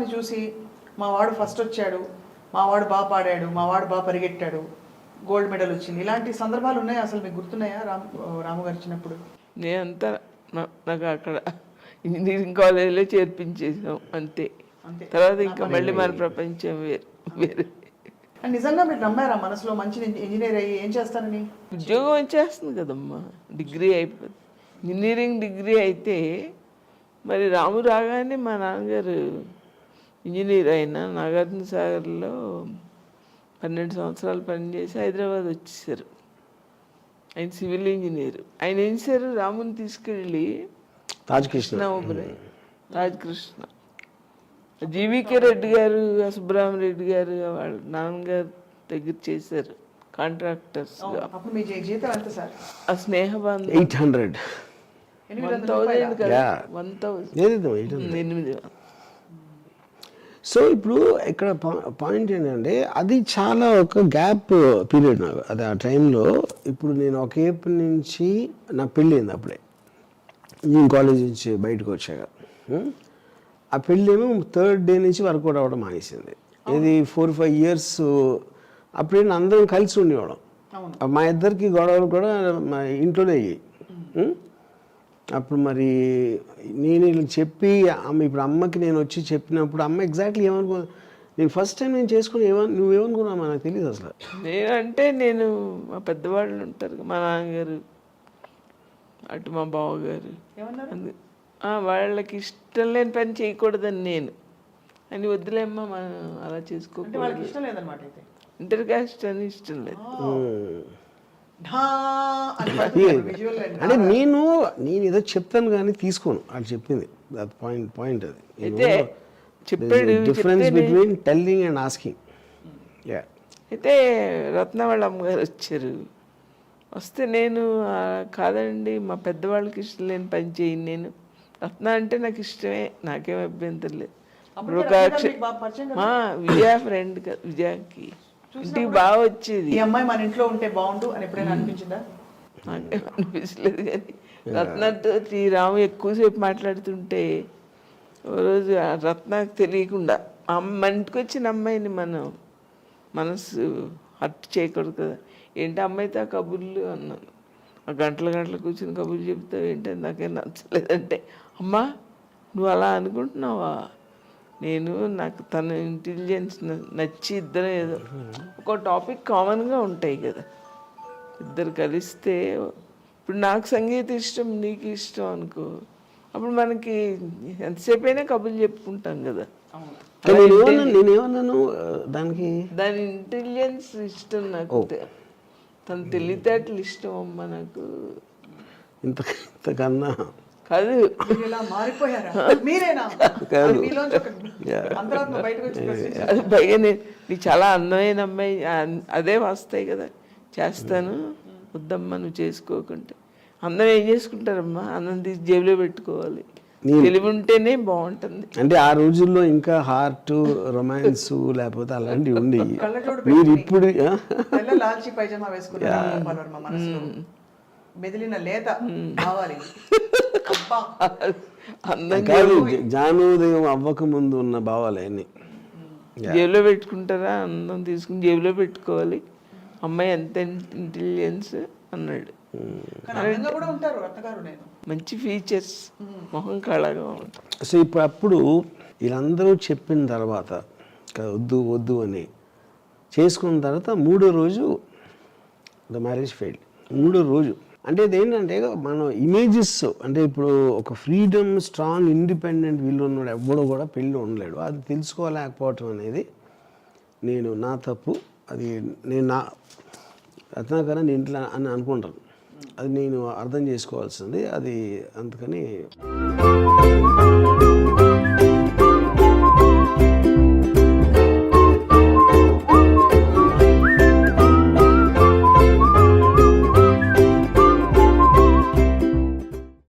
సందర్భాన్ని చూసి మా వాడు ఫస్ట్ వచ్చాడు, మా వాడు బాగా పాడాడు, మా వాడు బాగా పరిగెట్టాడు, గోల్డ్ మెడల్ వచ్చింది, ఇలాంటి సందర్భాలు ఉన్నాయా? అసలు మీకు గుర్తున్నాయా రాము గారు వచ్చినప్పుడు? నేనంతా నాకు అక్కడ ఇంజనీరింగ్ కాలేజీలో చేర్పించేసాం అంతే. తర్వాత ఇంకా మళ్ళీ మన ప్రపంచం వేరే. నిజంగా మీరు నమ్మారా మనసులో మంచి ఇంజనీర్ అయ్యి ఏం చేస్తానని? ఉద్యోగం వచ్చేస్తుంది కదమ్మా, డిగ్రీ అయిపోతుంది. ఇంజనీరింగ్ డిగ్రీ అయితే మరి రాము రాగానే మా నాన్నగారు ఇంజనీర్ అయిన నాగార్జున సాగర్లో 12 సంవత్సరాలు పనిచేసి హైదరాబాద్ వచ్చేసారు. ఆయన సివిల్ ఇంజనీర్. ఆయన ఏం చేశారు, రాముని తీసుకెళ్ళి తాజ్ కృష్ణ జీవికే రెడ్డి గారు, సుబ్రహ్మరెడ్డి గారు వాళ్ళ నాన్నగారు దగ్గర చేశారు కాంట్రాక్టర్స్. ఆ స్నేహబాంధ 800 సో ఇప్పుడు ఇక్కడ పాయింట్ ఏంటంటే అది చాలా ఒక గ్యాప్ పీరియడ్ నాకు అది. ఆ టైంలో ఇప్పుడు నేను ఒక ఏప్రిల్ నుంచి నాకు పెళ్ళయింది అప్పుడే, నేను కాలేజ్ నుంచి బయటకు వచ్చాక. ఆ పెళ్ళేమో 3rd డే నుంచి వర్కౌట్ అవ్వడం మానేసింది. ఇది 4-5 years అప్పుడే అందరం కలిసి ఉండేవాళ్ళం. మా ఇద్దరికి గొడవలు కూడా మా ఇంట్లోనే అయ్యాయి. అప్పుడు మరి నేను ఇలా చెప్పి ఇప్పుడు అమ్మకి నేను వచ్చి చెప్పినప్పుడు అమ్మ ఎగ్జాక్ట్లీ ఏమనుకో, నేను ఫస్ట్ టైం నేను చేసుకుని నువ్వేమనుకున్నామా నాకు తెలియదు అసలు. నేను మా పెద్దవాళ్ళు ఉంటారు, మా నాన్నగారు అటు మా బావగారు, వాళ్ళకి ఇష్టం లేని పని చేయకూడదని నేను అని వద్దులేమ్మా మనం అలా చేసుకోకూడదు. ఇంటర్ కాస్ట్ అని ఇష్టం లేదు. అంటే నేను ఏదో చెప్తాను కానీ తీసుకోను వాళ్ళు చెప్పింది. పాయింట్ అది. అయితే చెప్పాడు difference between telling and asking. అయితే రత్న వాళ్ళ అమ్మగారు వచ్చారు. వస్తే నేను కాదండి మా పెద్దవాళ్ళకి ఇష్టం లేని పని చేయను, నేను రత్న అంటే నాకు ఇష్టమే, నాకేం అభ్యంతరం లేదు. విజయ ఫ్రెండ్ విజయకి ఇంటికి బాగా వచ్చేది. ఈ అమ్మాయి మన ఇంట్లో ఉంటే బాగుండు అని ఎప్పుడైనా అనిపించిందా? నాకేం అనిపించలేదు. కానీ రత్నతో రాము ఎక్కువసేపు మాట్లాడుతుంటే ఓ రోజు రత్నకు తెలియకుండా మన ఇంటికి వచ్చిన అమ్మాయిని మనం మనసు హర్ట్ చేయకూడదు కదా, ఏంటి అమ్మాయితో ఆ కబుర్లు అన్నాను. ఆ గంటలు కూర్చుని కబుర్లు చెప్తావు ఏంటంటే నాకేం నచ్చలేదంటే, అమ్మా నువ్వు అలా అనుకుంటున్నావా, నాకు తన ఇంటెలిజెన్స్ నచ్చి ఇద్దరు ఏదో ఒక టాపిక్ కామన్గా ఉంటాయి కదా, ఇద్దరు కలిస్తే ఇప్పుడు నాకు సంగీతం ఇష్టం నీకు ఇష్టం అనుకో, అప్పుడు మనకి ఎంతసేపు అయినా కబుర్లు చెప్పుకుంటాం కదా. నేనేమన్నాను దాని ఇంటెలిజెన్స్ ఇష్టం నాకు, తన తెలివితేటలు ఇష్టం అమ్మ నాకు. ఇంతకన్నా కాదు అది పైగా నీకు చాలా అందమైన అమ్మాయి అదే వస్తాయి కదా, చేస్తాను వద్దమ్మా నువ్వు చేసుకోకుంటే. అందరం ఏం చేసుకుంటారమ్మా, అన్నం తీసి జేబులో పెట్టుకోవాలి, తెలివి ఉంటేనే బాగుంటుంది. అంటే ఆ రోజుల్లో ఇంకా హార్ట్ రొమాన్స్ లేకపోతే అలాంటివి ఉండేవి. మీరు ఇప్పుడు లాల్చి పైజమా వేసుకున్నారు, మెదిలిన లేత కావాలి. జానోదయం అవ్వక ముందు ఉన్న భావాలు అన్నీ జేబులో పెట్టుకుంటారా, అందం తీసుకుని జేబులో పెట్టుకోవాలి, అమ్మాయి ఎంత ఇంటెలిజెన్స్ అన్నాడు. మంచి ఫీచర్స్, మొహం కళగా ఉంటుంది. సో ఇప్పుడు అప్పుడు వీళ్ళందరూ చెప్పిన తర్వాత వద్దు అని చేసుకున్న తర్వాత 3వ రోజు ద మ్యారేజ్ ఫెయిల్డ్. 3వ రోజు అంటే ఇదేంటంటే మనం ఇమేజెస్, అంటే ఇప్పుడు ఒక ఫ్రీడమ్ స్ట్రాంగ్ ఇండిపెండెంట్ వీళ్ళు ఉన్నాడు ఎవ్వడో కూడా పెళ్ళి ఉండలేడు. అది తెలుసుకోలేకపోవటం అనేది నా తప్పు. అది నేను నా రత్నాకరణ నేను ఇంట్లో అని అనుకుంటాను, అది నేను అర్థం చేసుకోవాల్సింది అది. అందుకని